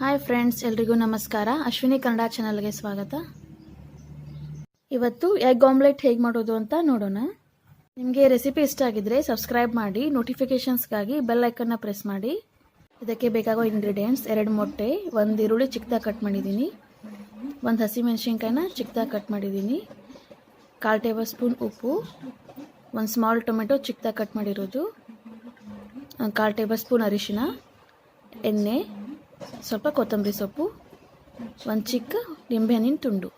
Hi friends, ಎಲ್ರಿಗೂ ನಮಸ್ಕಾರ. ಅಶ್ವಿನಿ ಕನ್ನಡ ಚಾನಲ್ಗೆ ಸ್ವಾಗತ. ಇವತ್ತು ಎಗ್ ಆಮ್ಲೆಟ್ ಹೇಗೆ ಮಾಡೋದು ಅಂತ ನೋಡೋಣ. ನಿಮಗೆ ರೆಸಿಪಿ ಇಷ್ಟ ಆಗಿದ್ರೆ ಸಬ್ಸ್ಕ್ರೈಬ್ ಮಾಡಿ, ನೋಟಿಫಿಕೇಶನ್ಸ್ಗಾಗಿ ಬೆಲ್ ಐಕನ್ನ ಪ್ರೆಸ್ ಮಾಡಿ. ಇದಕ್ಕೆ ಬೇಕಾಗೋ ಇಂಗ್ರೀಡಿಯೆಂಟ್ಸ್: 2 ಮೊಟ್ಟೆ, 1 ಈರುಳ್ಳಿ ಚಿಕ್ಕದಾಗಿ ಕಟ್ ಮಾಡಿದ್ದೀನಿ, 1 ಹಸಿಮೆಣಸಿನ್ಕಾಯಿನ ಚಿಕ್ಕದಾಗಿ ಕಟ್ ಮಾಡಿದ್ದೀನಿ, 1/4 ಟೇಬಲ್ ಸ್ಪೂನ್ ಉಪ್ಪು, 1 ಸ್ಮಾಲ್ ಟೊಮೆಟೊ ಚಿಕ್ಕದಾಗಿ ಕಟ್ ಮಾಡಿರೋದು, 1/4 ಟೇಬಲ್ ಸ್ಪೂನ್ ಅರಿಶಿನ, ಎಣ್ಣೆ, ಸ್ವಲ್ಪ ಕೊತ್ತಂಬರಿ ಸೊಪ್ಪು, 1 ಚಿಕ್ಕ ನಿಂಬೆಹಣ್ಣಿನ ತುಂಡು.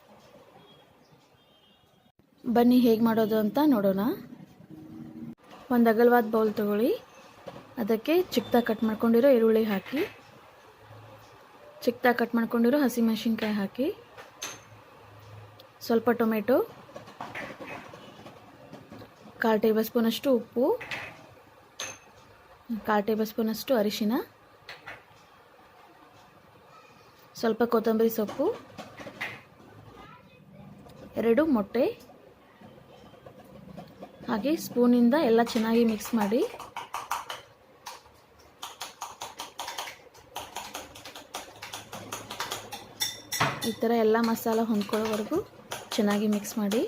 ಬನ್ನಿ ಹೇಗೆ ಮಾಡೋದು ಅಂತ ನೋಡೋಣ. ಒಂದು ಅಗಲವಾದ ಬೌಲ್ ತಗೊಳ್ಳಿ. ಅದಕ್ಕೆ ಚಿಕ್ಕದಾಗಿ ಕಟ್ ಮಾಡ್ಕೊಂಡಿರೋ ಈರುಳ್ಳಿ ಹಾಕಿ, ಚಿಕ್ಕದಾಗಿ ಕಟ್ ಮಾಡ್ಕೊಂಡಿರೋ ಹಸಿಮೆಣಸಿನ್ಕಾಯಿ ಹಾಕಿ, ಸ್ವಲ್ಪ ಟೊಮೆಟೊ, 1/4 ಟೇಬಲ್ ಸ್ಪೂನಷ್ಟು ಉಪ್ಪು, 1/4 ಟೇಬಲ್ ಸ್ಪೂನಷ್ಟು ಅರಿಶಿನ, ಸ್ವಲ್ಪ ಕೊತ್ತಂಬರಿ ಸೊಪ್ಪು, 2 ಮೊಟ್ಟೆ ಹಾಗೆ ಸ್ಪೂನಿಂದ ಎಲ್ಲ ಚೆನ್ನಾಗಿ ಮಿಕ್ಸ್ ಮಾಡಿ. ಈ ಥರ ಎಲ್ಲ ಮಸಾಲ ಹೊಂದ್ಕೊಳ್ಳೋವರೆಗೂ ಚೆನ್ನಾಗಿ ಮಿಕ್ಸ್ ಮಾಡಿ.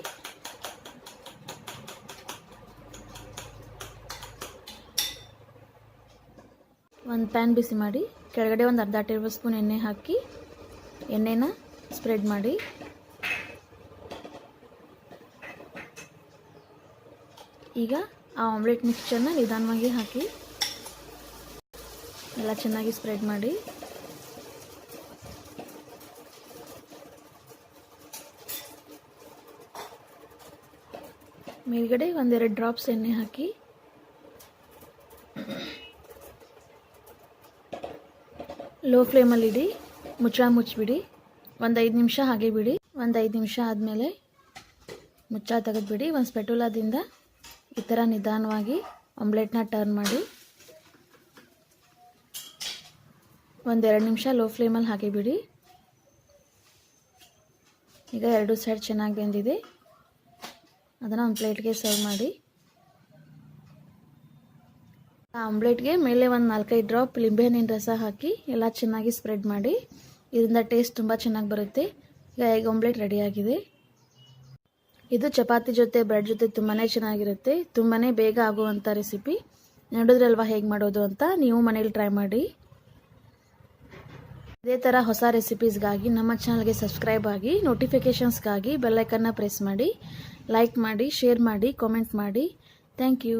ಒಂದು ಪ್ಯಾನ್ ಬಿಸಿ ಮಾಡಿ, ಕೆಳಗಡೆ ಒಂದು ಅರ್ಧ ಟೇಬಲ್ ಸ್ಪೂನ್ ಎಣ್ಣೆ ಹಾಕಿ ಎಣ್ಣೆನ ಸ್ಪ್ರೆಡ್ ಮಾಡಿ. ಈಗ ಆ ಆಮ್ಲೆಟ್ ಮಿಕ್ಸ್ಚರ್ನ ನಿಧಾನವಾಗಿ ಹಾಕಿ ಎಲ್ಲ ಚೆನ್ನಾಗಿ ಸ್ಪ್ರೆಡ್ ಮಾಡಿ. ಮೇಲ್ಗಡೆ 1-2 ಡ್ರಾಪ್ಸ್ ಎಣ್ಣೆ ಹಾಕಿ ಲೋ ಫ್ಲೇಮಲ್ಲಿ ಇಡಿ, ಮುಚ್ಚಿಬಿಡಿ. 5 ನಿಮಿಷ ಹಾಗೆ ಬಿಡಿ. 5 ನಿಮಿಷ ಆದಮೇಲೆ ಮುಚ್ಚಳ ತೆಗೆದುಬಿಡಿ. ಒಂದು ಸ್ಪೆಟುಲಾದಿಂದ ಈ ಥರ ನಿಧಾನವಾಗಿ ಆಮ್ಲೆಟ್ನ ಟರ್ನ್ ಮಾಡಿ. 1-2 ನಿಮಿಷ ಲೋ ಫ್ಲೇಮಲ್ಲಿ ಹಾಗೆ ಬಿಡಿ. ಈಗ 2 ಸೈಡ್ ಚೆನ್ನಾಗಿ ಬೆಂದಿದೆ. ಅದನ್ನು ಒಂದು ಪ್ಲೇಟ್ಗೆ ಸರ್ವ್ ಮಾಡಿ. ಆ ಆಮ್ಲೆಟ್ಗೆ ಮೇಲೆ ಒಂದು 4-5 ಡ್ರಾಪ್ ಲಿಂಬೆಹಣ್ಣಿನ ರಸ ಹಾಕಿ ಎಲ್ಲ ಚೆನ್ನಾಗಿ ಸ್ಪ್ರೆಡ್ ಮಾಡಿ. ಇದರಿಂದ ಟೇಸ್ಟ್ ತುಂಬ ಚೆನ್ನಾಗಿ ಬರುತ್ತೆ. ಈಗ ಎಗ್ ಆಮ್ಲೆಟ್ ರೆಡಿಯಾಗಿದೆ. ಇದು ಚಪಾತಿ ಜೊತೆ, ಬ್ರೆಡ್ ಜೊತೆ ತುಂಬಾ ಚೆನ್ನಾಗಿರುತ್ತೆ. ತುಂಬಾ ಬೇಗ ಆಗುವಂಥ ರೆಸಿಪಿ. ನೋಡಿದ್ರಲ್ವಾ ಹೇಗೆ ಮಾಡೋದು ಅಂತ. ನೀವು ಮನೇಲಿ ಟ್ರೈ ಮಾಡಿ. ಇದೇ ಥರ ಹೊಸ ರೆಸಿಪೀಸ್ಗಾಗಿ ನಮ್ಮ ಚಾನಲ್ಗೆ ಸಬ್ಸ್ಕ್ರೈಬ್ ಆಗಿ, ನೋಟಿಫಿಕೇಷನ್ಸ್ಗಾಗಿ ಬೆಲ್ ಐಕನ್ನ ಪ್ರೆಸ್ ಮಾಡಿ. ಲೈಕ್ ಮಾಡಿ, ಶೇರ್ ಮಾಡಿ, ಕಾಮೆಂಟ್ ಮಾಡಿ. Thank you.